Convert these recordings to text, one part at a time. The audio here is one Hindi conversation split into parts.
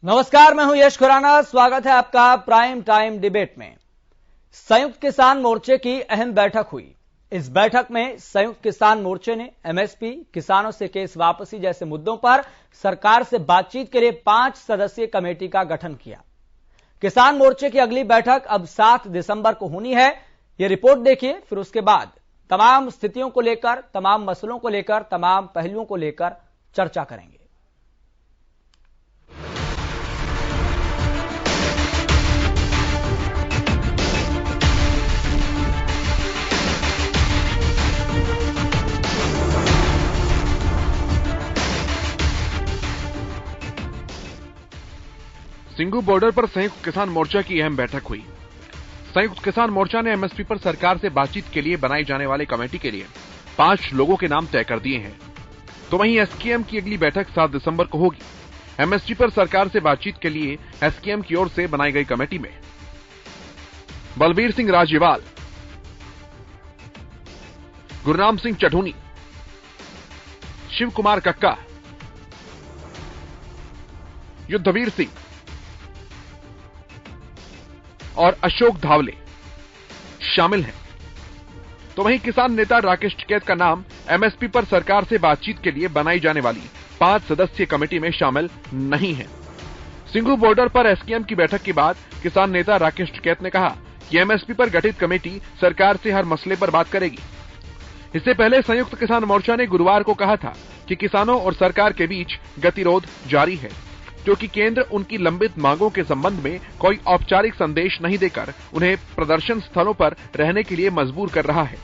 नमस्कार, मैं हूं यश खुराना। स्वागत है आपका प्राइम टाइम डिबेट में। संयुक्त किसान मोर्चे की अहम बैठक हुई। इस बैठक में संयुक्त किसान मोर्चे ने एमएसपी, किसानों से केस वापसी जैसे मुद्दों पर सरकार से बातचीत के लिए 5 सदस्यीय कमेटी का गठन किया। किसान मोर्चे की अगली बैठक अब 7 दिसंबर को होनी है। यह रिपोर्ट देखिए, फिर उसके बाद तमाम स्थितियों को लेकर, तमाम मसलों को लेकर, तमाम पहलुओं को लेकर चर्चा करेंगे। सिंगू बॉर्डर पर संयुक्त किसान मोर्चा की अहम बैठक हुई। संयुक्त किसान मोर्चा ने एमएसपी पर सरकार से बातचीत के लिए बनाई जाने वाली कमेटी के लिए 5 लोगों के नाम तय कर दिए हैं। तो वहीं एसकेएम की अगली बैठक 7 दिसंबर को होगी। एमएसपी पर सरकार से बातचीत के लिए एसकेएम की ओर से बनाई गई कमेटी में बलबीर सिंह राजेवाल, गुरनाम सिंह चढ़ूनी, शिव कुमार कक्का, युद्धवीर सिंह और अशोक धावले शामिल हैं। तो वहीं किसान नेता राकेश टिकैत का नाम एमएसपी पर सरकार से बातचीत के लिए बनाई जाने वाली 5 सदस्यीय कमेटी में शामिल नहीं है। सिंगू बॉर्डर पर एसकेएम की बैठक के बाद किसान नेता राकेश टिकैत ने कहा कि एमएसपी पर गठित कमेटी सरकार से हर मसले पर बात करेगी। इससे पहले संयुक्त किसान मोर्चा ने गुरुवार को कहा था कि किसानों और सरकार के बीच गतिरोध जारी है, क्योंकि केंद्र उनकी लंबित मांगों के संबंध में कोई औपचारिक संदेश नहीं देकर उन्हें प्रदर्शन स्थलों पर रहने के लिए मजबूर कर रहा है।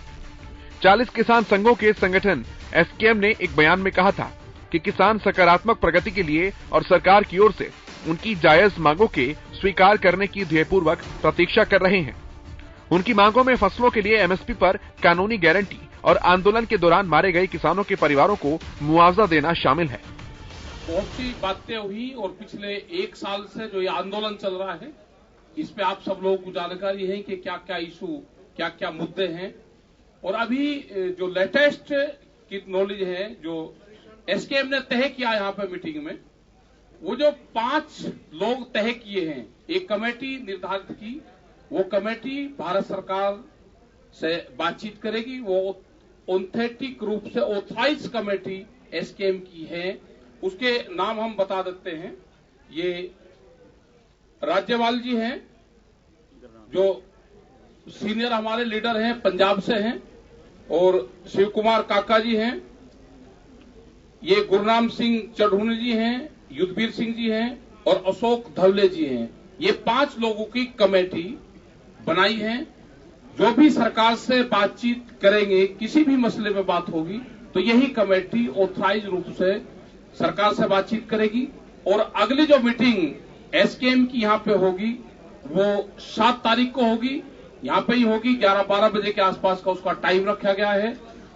40 किसान संघों के संगठन एसकेएम ने एक बयान में कहा था कि किसान सकारात्मक प्रगति के लिए और सरकार की ओर से उनकी जायज मांगों के स्वीकार करने की ध्येयपूर्वक प्रतीक्षा कर रहे हैं। उनकी मांगों में फसलों के लिए एमएसपी पर कानूनी गारंटी और आंदोलन के दौरान मारे गए किसानों के परिवारों को मुआवजा देना शामिल है। बहुत सी बातें हुई और पिछले 1 साल से जो ये आंदोलन चल रहा है, इस पे आप सब लोगों को जानकारी है कि क्या क्या इशू, क्या क्या मुद्दे हैं। और अभी जो लेटेस्ट की नॉलेज है, जो एसकेएम ने तय किया यहाँ पे मीटिंग में, वो जो 5 लोग तय किए हैं, एक कमेटी निर्धारित की, वो कमेटी भारत सरकार से बातचीत करेगी। वो ऑथेंटिक रूप से ऑथराइज कमेटी एसकेएम की है। उसके नाम हम बता देते हैं। ये राज्यपाल जी हैं, जो सीनियर हमारे लीडर हैं, पंजाब से हैं, और शिव कुमार काका जी हैं, ये गुरनाम सिंह चढ़ूनी जी हैं, युद्धवीर सिंह जी हैं और अशोक धावले जी हैं। ये 5 लोगों की कमेटी बनाई है। जो भी सरकार से बातचीत करेंगे, किसी भी मसले में बात होगी, तो यही कमेटी ऑथराइज रूप से सरकार से बातचीत करेगी। और अगली जो मीटिंग एसकेएम की यहाँ पे होगी, वो 7 तारीख को होगी। यहाँ पे ही होगी, 11-12 बजे के आसपास का उसका टाइम रखा गया है।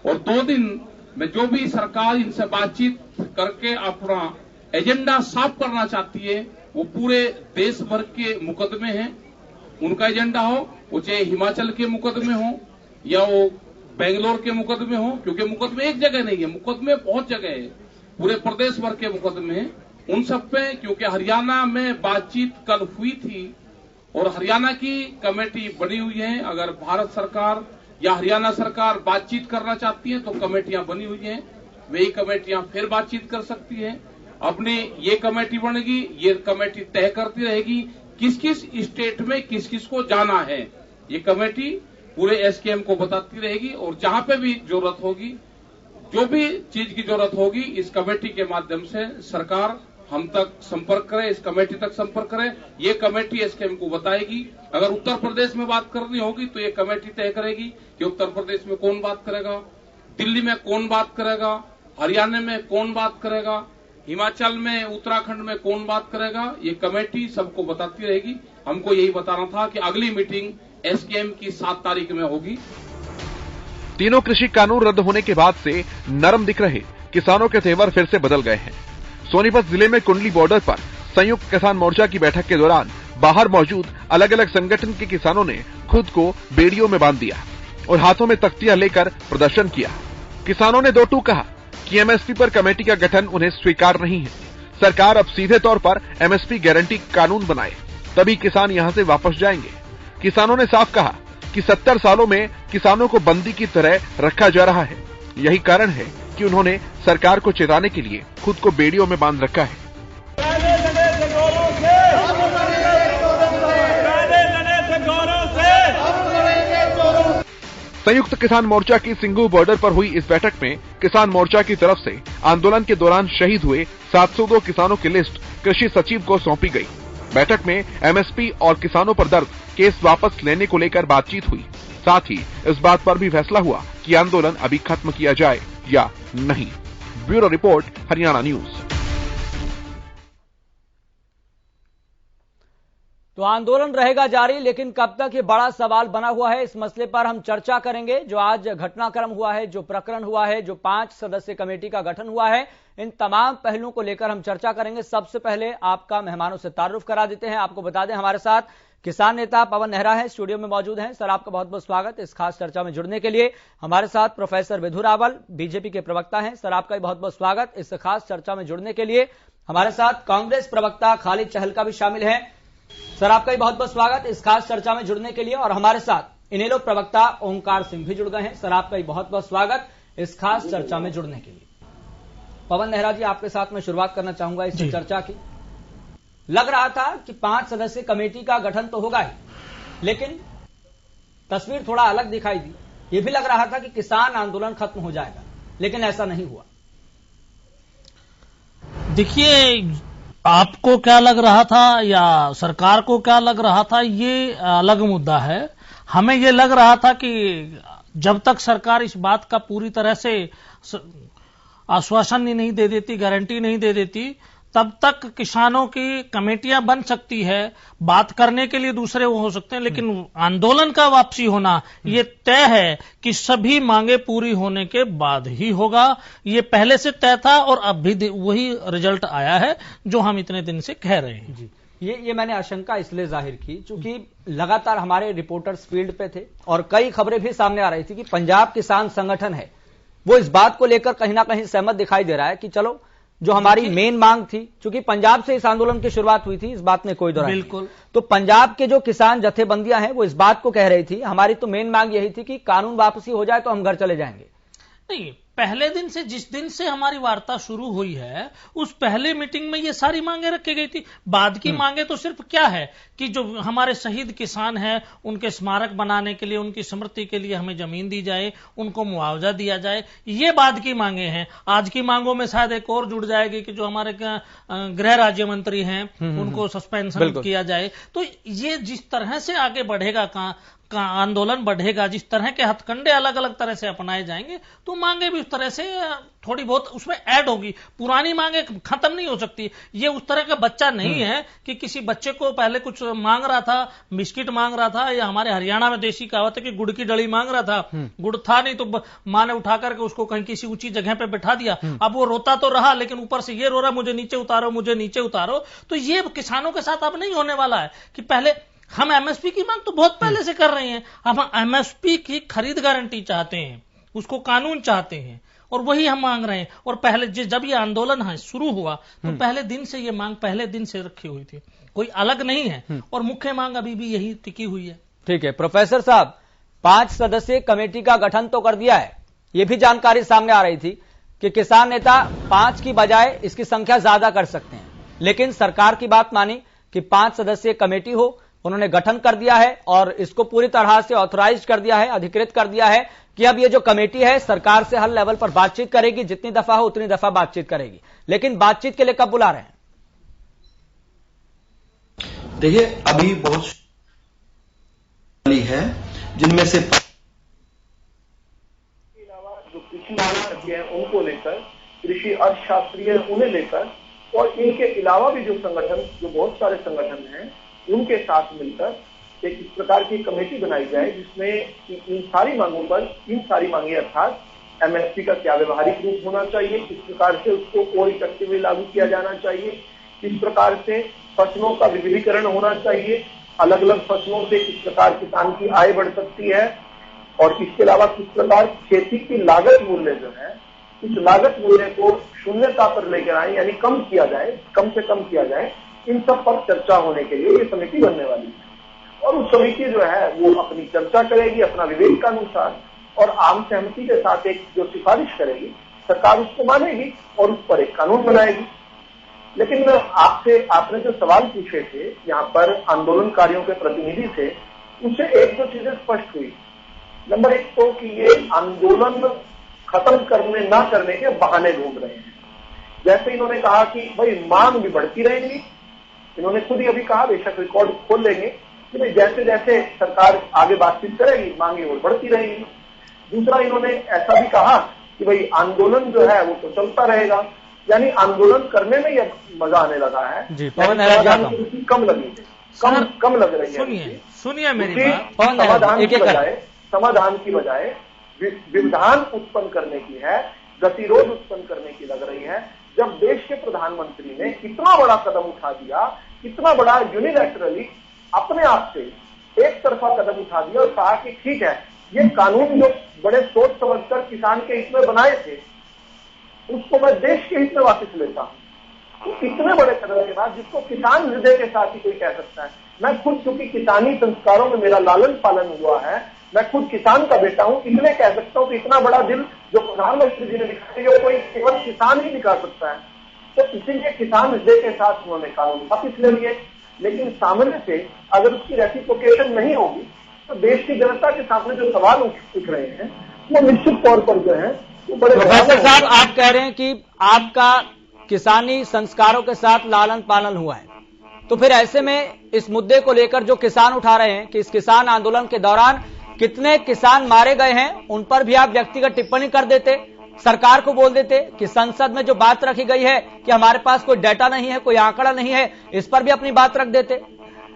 और 2 दिन में जो भी सरकार इनसे बातचीत करके अपना एजेंडा साफ करना चाहती है, वो पूरे देश भर के मुकदमे हैं, उनका एजेंडा हो, वो चाहे हिमाचल के मुकदमे हो या वो बेंगलोर के मुकदमे हो, क्योंकि मुकदमे एक जगह नहीं है, मुकदमे बहुत जगह है, पूरे प्रदेश भर के मुकदमे हैं। उन सब पे, क्योंकि हरियाणा में बातचीत कल हुई थी और हरियाणा की कमेटी बनी हुई है। अगर भारत सरकार या हरियाणा सरकार बातचीत करना चाहती है तो कमेटियां बनी हुई हैं, वही कमेटियां फिर बातचीत कर सकती हैं। अपनी ये कमेटी बनेगी, ये कमेटी तय करती रहेगी किस किस स्टेट में किस किस को जाना है। ये कमेटी पूरे एसकेएम को बताती रहेगी और जहां पे भी जरूरत होगी, जो भी चीज की जरूरत होगी, इस कमेटी के माध्यम से सरकार हम तक संपर्क करे, इस कमेटी तक संपर्क करे। ये कमेटी एसकेएम को बताएगी। अगर उत्तर प्रदेश में बात करनी होगी तो ये कमेटी तय करेगी कि उत्तर प्रदेश में कौन बात करेगा, दिल्ली में कौन बात करेगा, हरियाणा में कौन बात करेगा, हिमाचल में, उत्तराखंड में कौन बात करेगा। ये कमेटी सबको बताती रहेगी। हमको यही बताना था कि अगली मीटिंग एसकेएम की 7 तारीख में होगी। तीनों कृषि कानून रद्द होने के बाद से नरम दिख रहे किसानों के तेवर फिर से बदल गए हैं। सोनीपत जिले में कुंडली बॉर्डर पर संयुक्त किसान मोर्चा की बैठक के दौरान बाहर मौजूद अलग अलग संगठन के किसानों ने खुद को बेड़ियों में बांध दिया और हाथों में तख्तियां लेकर प्रदर्शन किया। किसानों ने दो टूक कहा कि एमएसपी पर कमेटी का गठन उन्हें स्वीकार नहीं है। सरकार अब सीधे तौर पर एमएसपी गारंटी कानून बनाए, तभी किसान यहां से वापस जाएंगे। किसानों ने साफ कहा कि 70 सालों में किसानों को बंदी की तरह रखा जा रहा है। यही कारण है कि उन्होंने सरकार को चेताने के लिए खुद को बेड़ियों में बांध रखा है। संयुक्त किसान मोर्चा की सिंघू बॉर्डर पर हुई इस बैठक में किसान मोर्चा की तरफ से आंदोलन के दौरान शहीद हुए 702 किसानों की लिस्ट कृषि सचिव को सौंपी गई। बैठक में एमएसपी और किसानों पर दर्ज केस वापस लेने को लेकर बातचीत हुई। साथ ही इस बात पर भी फैसला हुआ कि आंदोलन अभी खत्म किया जाए या नहीं। Bureau report, Haryana news. तो आंदोलन रहेगा जारी, लेकिन कब तक ये बड़ा सवाल बना हुआ है। इस मसले पर हम चर्चा करेंगे। जो आज घटनाक्रम हुआ है, जो प्रकरण हुआ है, जो 5 सदस्यीय कमेटी का गठन हुआ है, इन तमाम पहलुओं को लेकर हम चर्चा करेंगे। सबसे पहले आपका मेहमानों से तारुफ करा देते हैं। आपको बता दें, हमारे साथ किसान नेता पवन नेहरा है, स्टूडियो में मौजूद हैं। सर, आपका बहुत बहुत स्वागत इस खास चर्चा में जुड़ने के लिए। हमारे साथ प्रोफेसर विधु रावल, बीजेपी के प्रवक्ता हैं। सर, आपका बहुत बहुत स्वागत इस खास चर्चा में जुड़ने के लिए। हमारे साथ कांग्रेस प्रवक्ता खालिद चहलका भी शामिल है। सर, आपका बहुत बहुत स्वागत इस खास चर्चा में जुड़ने के लिए। और हमारे साथ इनेलो प्रवक्ता ओंकार सिंह भी जुड़ गए हैं। सर, आपका बहुत बहुत स्वागत इस खास चर्चा में जुड़ने के लिए। पवन नेहरा जी, आपके साथ मैं शुरुआत करना चाहूंगा इस चर्चा की। लग रहा था कि 5 सदस्यीय कमेटी का गठन तो होगा ही, लेकिन तस्वीर थोड़ा अलग दिखाई दी। यह भी लग रहा था कि किसान आंदोलन खत्म हो जाएगा, लेकिन ऐसा नहीं हुआ। देखिए, आपको क्या लग रहा था या सरकार को क्या लग रहा था, ये अलग मुद्दा है। हमें ये लग रहा था कि जब तक सरकार इस बात का पूरी तरह से आश्वासन नहीं दे देती, गारंटी नहीं दे देती, तब तक किसानों की कमेटियां बन सकती है, बात करने के लिए दूसरे वो हो सकते हैं, लेकिन आंदोलन का वापसी होना ये तय है कि सभी मांगे पूरी होने के बाद ही होगा। ये पहले से तय था और अब भी वही रिजल्ट आया है जो हम इतने दिन से कह रहे हैं। जी, ये मैंने आशंका इसलिए जाहिर की क्योंकि लगातार हमारे रिपोर्टर्स फील्ड पे थे और कई खबरें भी सामने आ रही थी कि पंजाब किसान संगठन है वो इस बात को लेकर कहीं ना कहीं सहमत दिखाई दे रहा है कि चलो जो हमारी मेन मांग थी, क्योंकि पंजाब से इस आंदोलन की शुरुआत हुई थी, इस बात में कोई दो राय बिल्कुल। तो पंजाब के जो किसान जथेबंदियां हैं वो इस बात को कह रही थी, हमारी तो मेन मांग यही थी कि कानून वापसी हो जाए तो हम घर चले जाएंगे। नहीं, पहले दिन से, जिस दिन से हमारी वार्ता शुरू हुई है, उस पहले मीटिंग में ये सारी मांगे रखी गई थी। बाद की मांगे तो सिर्फ क्या है कि जो हमारे शहीद किसान हैं उनके स्मारक बनाने के लिए, उनकी स्मृति के लिए हमें जमीन दी जाए, उनको मुआवजा दिया जाए, ये बाद की मांगे हैं। आज की मांगों में शायद एक और जुड़ जाएगी कि जो हमारे गृह राज्य मंत्री हैं उनको सस्पेंशन किया जाए। तो ये जिस तरह से आगे बढ़ेगा का आंदोलन बढ़ेगा, जिस तरह के हथकंडे अलग अलग तरह से अपनाए जाएंगे, तो मांगे भी उस तरह से थोड़ी बहुत उसमें ऐड होगी। पुरानी मांगे खत्म नहीं हो सकती। ये उस तरह का बच्चा नहीं है कि किसी बच्चे को पहले कुछ मांग रहा था, बिस्किट मांग रहा था, या हमारे हरियाणा में देसी कहावत है कि गुड़ की डली मांग रहा था, गुड़ था नहीं तो मां ने उठा करके उसको कहीं किसी ऊंची जगह पे बैठा दिया। अब वो रोता तो रहा, लेकिन ऊपर से ये रो रहा मुझे नीचे उतारो, मुझे नीचे उतारो। तो ये किसानों के साथ अब नहीं होने वाला है कि पहले हम एमएसपी की मांग तो बहुत पहले से कर रहे हैं, हम एमएसपी की खरीद गारंटी चाहते हैं, उसको कानून चाहते हैं, और वही हम मांग रहे हैं। और पहले जब ये आंदोलन है शुरू हुआ तो पहले दिन से ये मांग पहले दिन से रखी हुई थी, कोई अलग नहीं है, और मुख्य मांग अभी भी यही टिकी हुई है। ठीक है प्रोफेसर साहब, 5 सदस्यीय कमेटी का गठन तो कर दिया है, ये भी जानकारी सामने आ रही थी कि किसान नेता 5 की बजाय इसकी संख्या ज्यादा कर सकते हैं, लेकिन सरकार की बात मानी कि 5 सदस्यीय कमेटी हो, उन्होंने गठन कर दिया है और इसको पूरी तरह से ऑथराइज कर दिया है, अधिकृत कर दिया है कि अब ये जो कमेटी है सरकार से हर लेवल पर बातचीत करेगी, जितनी दफा हो उतनी दफा बातचीत करेगी। लेकिन बातचीत के लिए कब बुला रहे हैं? देखिए, अभी बहुत है जिनमें से जो कृषि विशेषज्ञ हैं उनको लेकर, कृषि अर्थशास्त्री है उन्हें लेकर, और इनके अलावा भी जो संगठन, जो बहुत सारे संगठन हैं, उनके साथ मिलकर एक इस प्रकार की कमेटी बनाई जाए जिसमें इन सारी मांगों पर, इन सारी मांगे अर्थात एमएसपी का क्या व्यवहारिक रूप होना चाहिए, किस प्रकार से उसको और इफेक्टिवली लागू किया जाना चाहिए, किस प्रकार से फसलों का विविधीकरण होना चाहिए, अलग अलग फसलों से किस प्रकार किसान की आय बढ़ सकती है, और इसके अलावा किस प्रकार खेती की लागत मूल्य जो है इस लागत मूल्य को शून्यता पर लेकर आए, यानी कम किया जाए, कम से कम किया जाए, इन सब पर चर्चा होने के लिए ये समिति बनने वाली है। और उस समिति जो है वो अपनी चर्चा करेगी अपना विवेक के अनुसार, और आम सहमति के साथ एक जो सिफारिश करेगी सरकार उसको मानेगी और उस पर एक कानून बनाएगी। लेकिन आपने जो सवाल पूछे थे यहाँ पर आंदोलनकारियों के प्रतिनिधि से, उससे एक दो चीजें स्पष्ट हुई। नंबर एक तो कि ये आंदोलन खत्म करने ना करने के बहाने ढूंढ रहे हैं। जैसे इन्होंने कहा कि भाई मांग भी बढ़ती रहेगी, इन्होंने खुद ही अभी कहा, बेशक रिकॉर्ड खोल लेंगे, कि भाई जैसे जैसे सरकार आगे बातचीत करेगी मांगे और बढ़ती रहेगी। दूसरा, इन्होंने ऐसा भी कहा कि भाई आंदोलन जो है वो तो चलता रहेगा, यानी आंदोलन करने में यह मजा आने लगा है। जी, पवन समाधान कम लगी है, कम लग रही है। सुनिए मेरी बात। समाधान की बजाय विधान उत्पन्न करने की है, गतिरोध उत्पन्न करने की लग रही है। जब देश के प्रधानमंत्री ने इतना बड़ा कदम उठा दिया, इतना बड़ा यूनिलैटरली अपने आप से एक तरफा कदम उठा दिया और कहा कि ठीक है, ये कानून जो बड़े सोच समझकर किसान के हित में बनाए थे उसको मैं देश के हित में वापस लेता हूं। तो इतने बड़े कदम के बाद, जिसको किसान हृदय के साथ ही कोई कह सकता है, मैं खुद चूंकि किसानी संस्कारों में मेरा लालन पालन हुआ है, मैं खुद किसान का बेटा हूं, इसलिए कह सकता हूं कि इतना बड़ा दिल जो प्रधानमंत्री जी ने दिखाया है कोई केवल किसान ही दिखा सकता है। तो इसीलिए किसान हृदय के साथ उन्होंने कानून वापिस ले लिए। लेकिन सामने से अगर उसकी रेसिप्रोकेशन नहीं होगी तो देश की जनता के सामने जो सवाल उठ रहे हैं वो निश्चित तौर पर जो है वो बड़े। प्रोफेसर साहब, आप कह रहे हैं कि आपका किसानी संस्कारों के साथ लालन पालन हुआ है, तो फिर ऐसे में इस मुद्दे को लेकर जो किसान उठा रहे हैं कि इस किसान आंदोलन के दौरान कितने किसान मारे गए हैं, उन पर भी आप व्यक्तिगत टिप्पणी कर देते, सरकार को बोल देते कि संसद में जो बात रखी गई है कि हमारे पास कोई डाटा नहीं है, कोई आंकड़ा नहीं है, इस पर भी अपनी बात रख देते,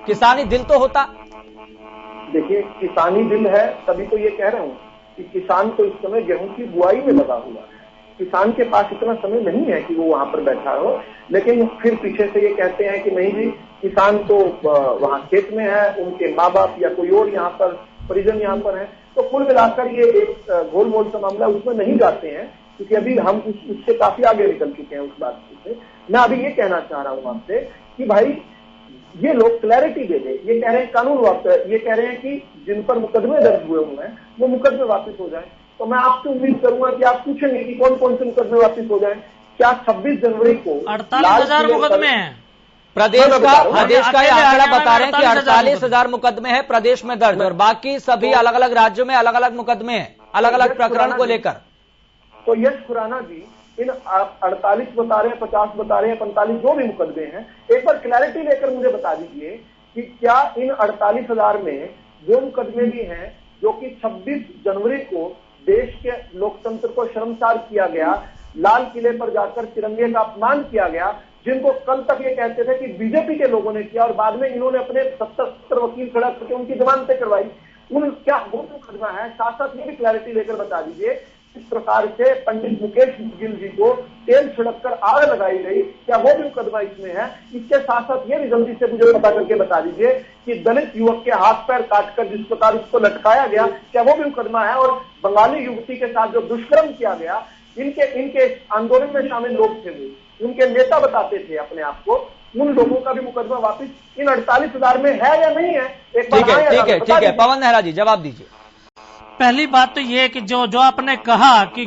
किसानी दिल तो होता। देखिए, किसानी दिल है, तभी तो ये कह रहा हूं कि किसान तो इस समय गेहूं की बुआई में लगा हुआ है। किसान के पास इतना समय नहीं है कि वो वहां पर बैठा हो, लेकिन फिर पीछे से ये कहते हैं कि नहीं जी, किसान तो वहां खेत में है, उनके माँ बाप या कोई और यहाँ पर परिजन यहाँ पर है। तो कुल मिलाकर ये एक गोलमोल सा मामला, उसमें नहीं जाते हैं क्योंकि अभी हम उससे काफी आगे निकल चुके हैं उस बात से। मैं अभी ये कहना चाह रहा हूं आपसे कि भाई ये लोग क्लैरिटी दे दे। ये कह रहे हैं कानून वापस, ये कह रहे हैं कि जिन पर मुकदमे दर्ज हुए हैं वो मुकदमे वापस हो जाए। तो मैं आपसे उम्मीद करूंगा कि आप पूछेंगे कि कौन कौन से मुकदमे वापस हो जाए। क्या 26 जनवरी को 48,000 मुकदमे हैं प्रदेश का आंकड़ा बता रहे हैं कि 48,000 मुकदमे हैं प्रदेश में दर्ज, और बाकी सभी अलग अलग राज्यों में अलग अलग मुकदमे हैं, अलग अलग प्रकरण को लेकर। तो यश खुराना जी, इन 48 बता रहे हैं, 50 बता रहे हैं, 45 जो भी मुकदमे हैं, एक बार क्लैरिटी लेकर मुझे बता दीजिए कि क्या इन 48,000 में वो मुकदमे भी हैं जो कि 26 जनवरी को देश के लोकतंत्र को शर्मसार किया गया, लाल किले पर जाकर तिरंगे का अपमान किया गया, जिनको कल तक ये कहते थे कि बीजेपी के लोगों ने किया और बाद में इन्होंने अपने 70 वकील खड़ा करके उनकी जमानतें करवाई, उन क्या वो मुकदमा है? साथ साथ ये भी क्लैरिटी लेकर बता दीजिए, इस प्रकार से पंडित मुकेश गिल जी को तेल छिड़ककर आग लगाई गई, क्या वो भी मुकदमा इसमें है? इसके साथ साथ ये भी जल्दी से मुझे पता करके बता दीजिए कि दलित युवक के हाथ पैर काटकर जिस प्रकार उसको लटकाया गया, क्या वो भी मुकदमा है? और बंगाली युवती के साथ जो दुष्कर्म किया गया, इनके आंदोलन में शामिल लोग थे, उनके नेता बताते थे अपने आप को, उन लोगों का भी मुकदमा वापिस इन 48,000 में है या नहीं है? एक ठीक है, पवन नेहरा जी जवाब दीजिए। पहली बात तो ये है कि जो आपने कहा कि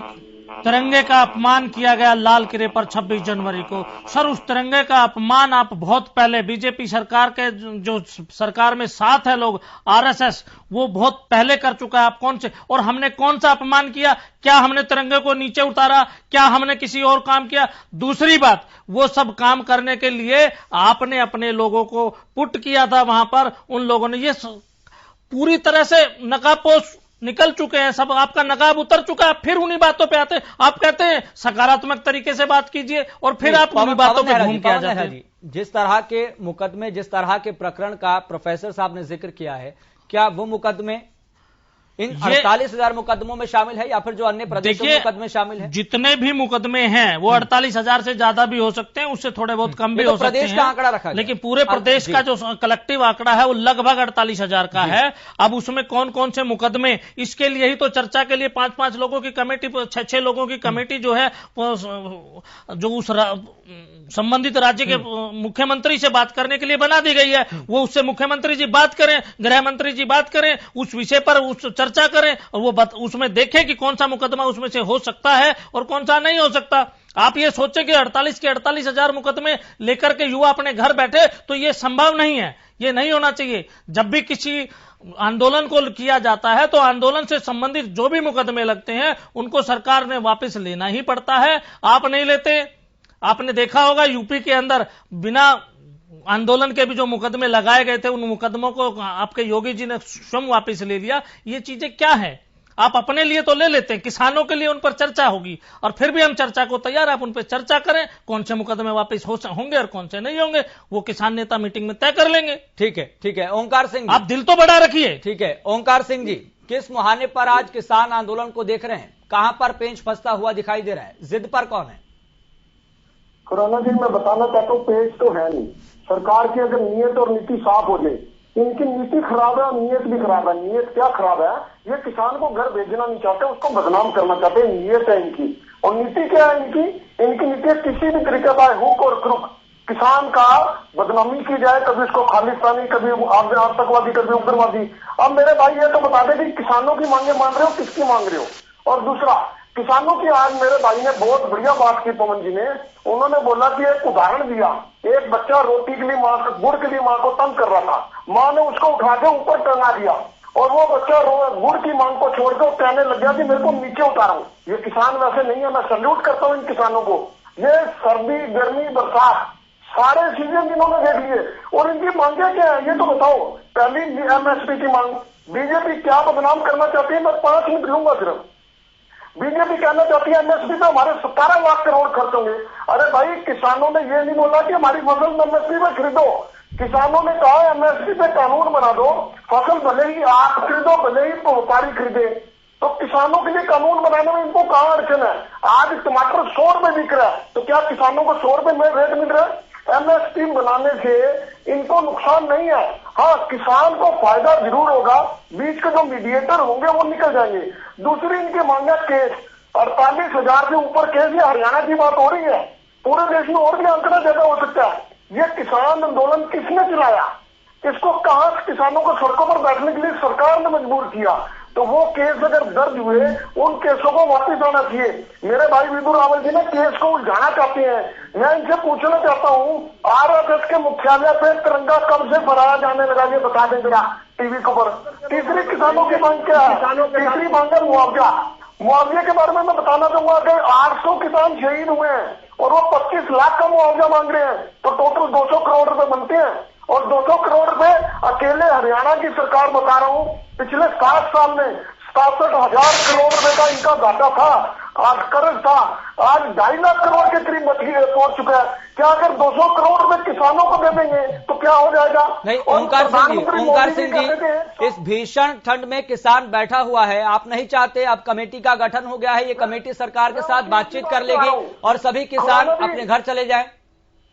तिरंगे का अपमान किया गया लाल किले पर 26 जनवरी को, सर उस तिरंगे का अपमान आप बहुत पहले बीजेपी सरकार के जो सरकार में साथ है लोग, आरएसएस, वो बहुत पहले कर चुका है। आप कौन से, और हमने कौन सा अपमान किया? क्या हमने तिरंगे को नीचे उतारा? क्या हमने किसी और काम किया? दूसरी बात, वो सब काम करने के लिए आपने अपने लोगों को पुट किया था वहां पर, उन लोगों ने ये पूरी तरह से नकाबपोश निकल चुके हैं, सब आपका नकाब उतर चुका है। फिर उन्हीं बातों पे आते हैं, आप कहते हैं सकारात्मक तरीके से बात कीजिए और फिर आप उन्हीं बातों पे घूम के आ जाते हैं। जिस तरह के मुकदमे, जिस तरह के प्रकरण का प्रोफेसर साहब ने जिक्र किया है, क्या वो मुकदमे इन 48,000 मुकदमों में शामिल है या फिर जो अन्य प्रदेशों में मुकदमे शामिल हैं? जितने भी मुकदमे हैं वो 48,000 से ज्यादा भी हो सकते हैं, उससे थोड़े बहुत कम भी हो सकते हैं। प्रदेश का आंकड़ा रखा, लेकिन पूरे प्रदेश का जो कलेक्टिव आंकड़ा है वो लगभग 48,000 का है। अब उसमें कौन कौन से मुकदमे, इसके लिए ही तो चर्चा के लिए 5-5 लोगों की कमेटी, 6-6 लोगों की कमेटी जो है जो उस संबंधित राज्य के मुख्यमंत्री से बात करने के लिए बना दी गई है। वो उससे मुख्यमंत्री जी बात करें, गृह मंत्री जी बात करें, उस विषय पर उस चर्चा करें और वो उसमें देखें कि कौन सा मुकदमा उसमें से हो सकता है और कौन सा नहीं हो सकता। आप ये सोचें कि 48,000 मुकदमे लेकर के युवा अपने घर बैठे, तो ये संभव नहीं है, ये नहीं होना चाहिए। जब भी किसी आंदोलन को किया जाता है तो आंदोलन से संबंधित जो भी मुकदमे लगते हैं उनको सरकार ने वापस लेना ही पड़ता है। आप नहीं लेते। आपने देखा होगा यूपी के अंदर बिना आंदोलन के भी जो मुकदमे लगाए गए थे, उन मुकदमों को आपके योगी जी ने स्वयं वापस ले लिया। ये चीजें क्या है? आप अपने लिए तो ले लेते हैं, किसानों के लिए उन पर चर्चा होगी और फिर भी हम चर्चा को तैयार, आप उन पर चर्चा करें, कौन से मुकदमे वापस होंगे और कौन से नहीं होंगे, वो किसान नेता मीटिंग में तय कर लेंगे। ठीक है, ठीक है। ओंकार सिंह, आप दिल तो बड़ा रखिए। ठीक है ओंकार सिंह जी, किस मुहाने पर आज किसान आंदोलन को देख रहे हैं? कहां पर पेंच फंसता हुआ दिखाई दे रहा है? जिद पर कौन है? खुराना जी, मैं बताना चाहता हूँ, पेज तो है नहीं। सरकार की अगर नीयत और नीति साफ हो जाए, इनकी नीति खराब है और नीयत भी खराब है। नीयत क्या खराब है? ये किसान को घर भेजना नहीं चाहते, उसको बदनाम करना चाहते हैं, नीयत है इनकी। और नीति क्या है इनकी? इनकी नीति किसी भी तरीके का हुक और क्रुक किसान का बदनामी की जाए, कभी उसको खालिस्तानी, कभी आतंकवादी, कभी उग्रवादी। अब मेरे भाई ये तो बता दे कि किसानों की मांगे मान रहे हो, किसकी मांग रहे हो? और दूसरा, किसानों की आज मेरे भाई ने बहुत बढ़िया बात की, पवन जी ने। उन्होंने बोला कि एक उदाहरण दिया, एक बच्चा रोटी के लिए गुड़ के लिए माँ को तंग कर रहा था, माँ ने उसको उठा के ऊपर टंगा दिया और वो बच्चा गुड़ की मांग को छोड़कर कहने लग गया कि मेरे को नीचे उतारो। ये किसान वैसे नहीं है, मैं सैल्यूट करता हूँ इन किसानों को। ये सर्दी, गर्मी, बरसात सारे सीजन इन्होंने देख लिए और इनकी मांगे क्या है ये तो बताओ। पहली MSP की मांग, बीजेपी क्या बदनाम करना चाहती है? मैं 5 मिनट लूंगा सिर्फ। बीजेपी कहना चाहती है MSP पे हमारे 17 लाख करोड़ खर्च होंगे। अरे भाई, किसानों ने ये नहीं बोला कि हमारी फसल MSP पे खरीदो। किसानों ने कहा MSP पे कानून बना दो, फसल भले ही आप खरीदो, भले ही व्यापारी खरीदे। तो किसानों के लिए कानून बनाने में इनको कहाँ अड़चन है? आज टमाटर 100 रुपए बिक रहा है, तो क्या किसानों को 100 रुपए में रेट मिल रहा है? MSP बनाने से इनको नुकसान नहीं है। हाँ, किसान को फायदा जरूर होगा, बीच के जो मीडिएटर होंगे वो निकल जाएंगे। दूसरी इनकी मांग है केस, 48,000 से ऊपर केस। ये हरियाणा की बात हो रही है, पूरे देश में और भी आंकड़ा ज्यादा हो सकता है। ये किसान आंदोलन किसने चलाया? इसको कहाँ किसानों को सड़कों पर बैठने के लिए सरकार ने मजबूर किया? तो वो केस अगर दर्ज हुए, उन केसों को वापस आना चाहिए। मेरे भाई विदुर रावल जी ने केस को उलझाना चाहते हैं। मैं इनसे पूछना चाहता हूँ, RSS के मुख्यालय पे तिरंगा कब से फहराया जाने लगा, ये बता दें जरा टीवी को पर। तीसरी किसानों की मांग क्या है? तीसरी मांग है मुआवजा। मुआवजे के बारे में मैं बताना चाहूंगा कि 800 किसान शहीद हुए हैं और वो 25 लाख का मुआवजा मांग रहे हैं, तो टोटल 200 करोड़ रुपए बनते हैं। और 200 करोड़ रुपए अकेले हरियाणा की सरकार, बता रहा हूँ, पिछले 7 साल में 67,000 करोड़ रुपए का इनका घाटा था, आज कर्ज था। आज 2.5 लाख करोड़ के करीब पहुंच चुका है। क्या अगर 200 करोड़ रुपए किसानों को दे देंगे तो क्या हो जाएगा? नहीं, ओंकार सिंह जी, इस भीषण ठंड में किसान बैठा हुआ है, आप नहीं चाहते, अब कमेटी का गठन हो गया है, ये कमेटी सरकार के साथ बातचीत कर लेगी और सभी किसान अपने घर चले जाए।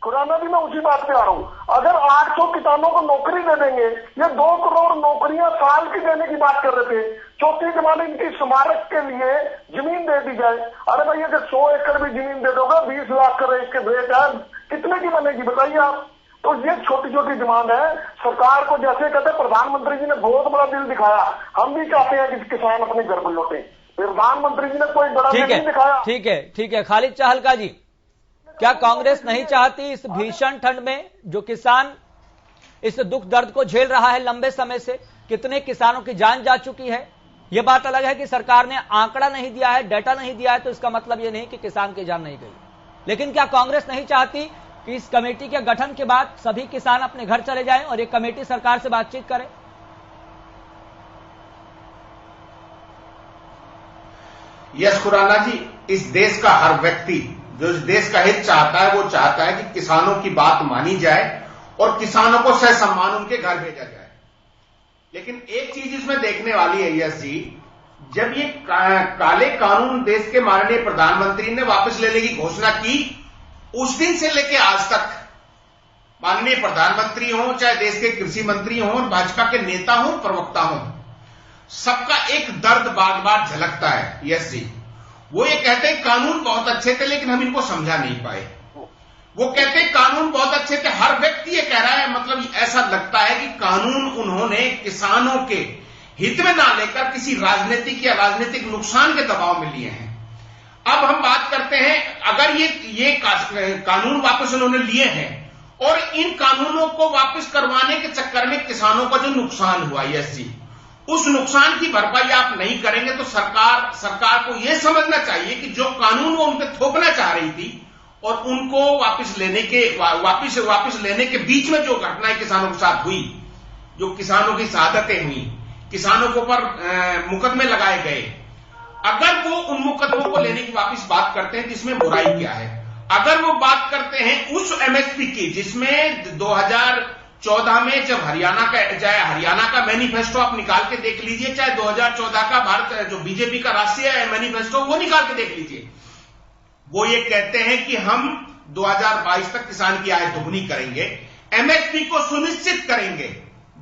खुराना भी मैं उसी बात पे आ रहा हूँ। अगर 800 किसानों को नौकरी दे देंगे, ये 2 करोड़ नौकरियां साल की देने की बात कर रहे थे। चौथी जमाने इनकी स्मारक के लिए जमीन दे दी जाए। अरे भाई, अगर 100 एकड़ भी जमीन दे दोगे, 20 लाख का रेट है, कितने की बनेगी बताइए आप? तो ये छोटी छोटी डिमांड है। सरकार को जैसे कहते हैं, प्रधानमंत्री जी ने बहुत बड़ा दिल दिखाया, हम भी चाहते हैं कि किसान अपने घर पर लौटे। प्रधानमंत्री जी ने कोई बड़ा दिल नहीं दिखाया। ठीक है। खालिद चाहलका जी, क्या कांग्रेस नहीं चाहती इस भीषण ठंड में जो किसान इस दुख दर्द को झेल रहा है लंबे समय से, कितने किसानों की जान जा चुकी है? यह बात अलग है कि सरकार ने आंकड़ा नहीं दिया है, डाटा नहीं दिया है, तो इसका मतलब यह नहीं कि किसान की जान नहीं गई। लेकिन क्या कांग्रेस नहीं चाहती कि इस कमेटी के गठन के बाद सभी किसान अपने घर चले जाएं और एक कमेटी सरकार से बातचीत करे? यस खुराना जी, इस देश का हर व्यक्ति जो इस देश का हित चाहता है, वो चाहता है कि किसानों की बात मानी जाए और किसानों को सहसम्मान उनके घर भेजा जाए। लेकिन एक चीज इसमें देखने वाली है यस जी, जब ये काले कानून देश के माननीय प्रधानमंत्री ने वापस लेने की घोषणा की, उस दिन से लेकर आज तक माननीय प्रधानमंत्री हो, चाहे देश के कृषि मंत्री हो, भाजपा के नेता हो, प्रवक्ता हो, सबका एक दर्द बार बार झलकता है। यस जी, वो ये कहते हैं कानून बहुत अच्छे थे लेकिन हम इनको समझा नहीं पाए। वो कहते हैं कानून बहुत अच्छे थे, हर व्यक्ति ये कह रहा है, मतलब ऐसा लगता है कि कानून उन्होंने किसानों के हित में ना लेकर किसी राजनीतिक या राजनीतिक नुकसान के दबाव में लिए हैं। अब हम बात करते हैं, अगर ये कानून वापस उन्होंने लिए हैं और इन कानूनों को वापस करवाने के चक्कर में किसानों का जो नुकसान हुआ, यस जी, उस नुकसान की भरपाई आप नहीं करेंगे तो सरकार को यह समझना चाहिए कि जो कानून वो उन पर थोपना चाह रही थी और उनको वापस लेने के बीच में जो घटनाएं किसानों के साथ हुई, जो किसानों की शहादतें हुई, किसानों के ऊपर मुकदमे लगाए गए, अगर वो उन मुकदमों को लेने की वापस बात करते हैं जिसमें बुराई क्या है, अगर वो बात करते हैं उस एमएसपी की जिसमें 2014 में जब हरियाणा का मैनिफेस्टो आप निकाल के देख लीजिए, चाहे 2014 का भारत जो बीजेपी का राष्ट्रीय मैनिफेस्टो वो निकाल के देख लीजिए, वो ये कहते हैं कि हम 2022 तक किसान की आय दोगुनी करेंगे, एमएसपी को सुनिश्चित करेंगे।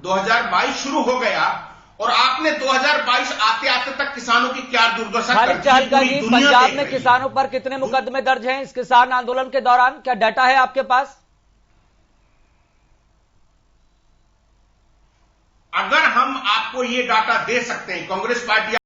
2022 शुरू हो गया और आपने 2022 आते आते तक किसानों की क्या दुर्दशा कर दी। पंजाब में किसानों पर कितने मुकदमे दर्ज हैं इस किसान आंदोलन के दौरान, क्या डाटा है आपके पास? अगर हम आपको ये डाटा दे सकते हैं, कांग्रेस पार्टी